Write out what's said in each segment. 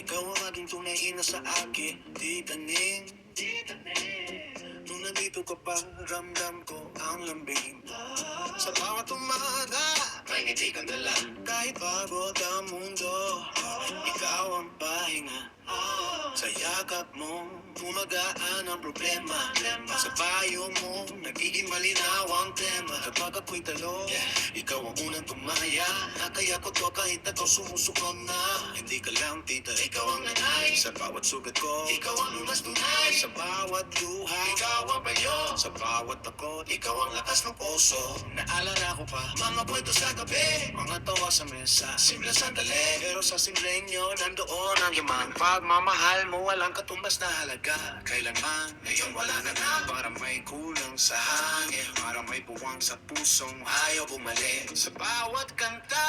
Ikaw ang aking tunay ina sa akin, di taning. Nung nandito ka pa, ramdam ko ang lambing. Sa bawat umaga, may ngiti kang dala. Kahit pagod ang mundo, ikaw ang pahinga. Sa yakap mo, gumagaan ang problema. Sa payo mo, nagiging malinaw ang tema. Kapag ako'y talo, ikaw ang unang tumaya. Kaya ko to kahit ako sumusuko na. Hindi ka lang tita, ikaw ang nanay. Sa bawat sugat ko, ikaw ang lunas tunay. Sa bawat luha, ikaw ang bayo. Sa bawat ako, ikaw ang lakas ng puso. Naalala ko pa, mga kwento sa gabi. Mga tawa sa mesa, simple sandali. Pero sa simpleng nyo, nandoon ang yaman. Pagmamahal mo, walang katumbas na halaga. Kailanman, ngayon wala na na. Para may kulang sa hangin, para may buwang sa pusong ayaw bumalik. Sa bawat kanta,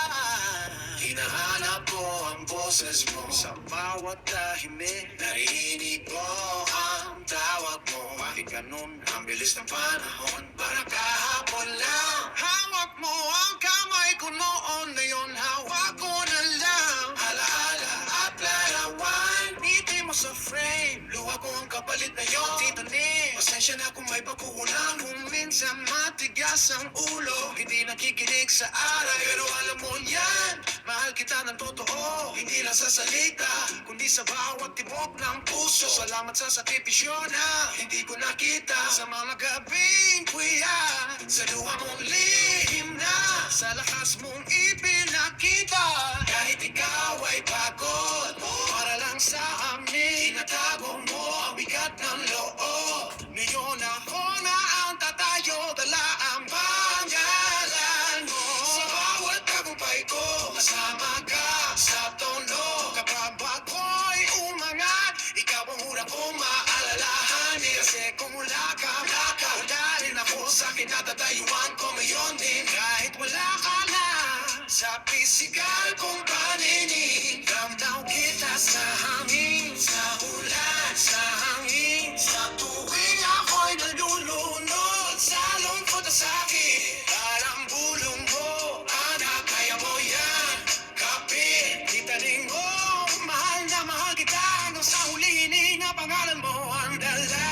hinahanap ko ang boses mo. Sa bawat tahimik, narinig ko ang tawag mo. Bakit ganun ang bilis ng panahon? Para kahapon lang, hawak mo ang kamay ko noon. Ngayon hawak ko na lang. Alaala at larawan, ngiti mo sa frame. Luha ko ang kapalit na yun, tito ni. Pasensya na kung may pagkukulang. Kung minsan matigas ang ulo, hindi nakikinig sa aral. Pero alam mo yan, mahal kita ng totoo. Hindi lang sa salita, kundi sa bawat tibok ng puso. Salamat sa sakripisyo na hindi ko nakita. Sa mga gabing kuya, sa luha mong lihim na, sa lakas mong ipinakita. Kahit ikaw ay pagod, para lang sa amin, tinatago mo ang bigat ng loob. Ngayon ako na ang tatayo, dala ang pangalan mo. Sa bawat tagumpay ko, kasama ka sa tono. Kapag ako'y umangat, ikaw ang una kong maalalahanin. Kasi kung wala ka, wala rin ako sa kinatatayuan ko ngayon din. Kahit wala ka na, sa pisikal kong paninig, ramdaw kita sa hangin, sa ulan, sa hangin. Sa tuwing ako'y nalulunod, sa lungkot at sakit, parang bulong mo, anak, kaya mo yan. Kapit, kita rin mo, mahal na mahal kita, hanggang sa huli, hininga pangalan mo ang dala.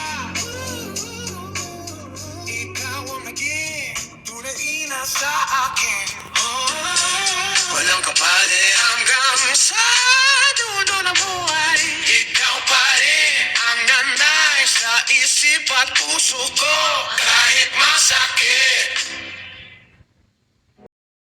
Ikaw ang naging tunay ina sa akin. Walang kapalit hanggang sa dulo ng buhay. Ikaw pa rin ang nanay sa isip at puso ko. Kahit masakit,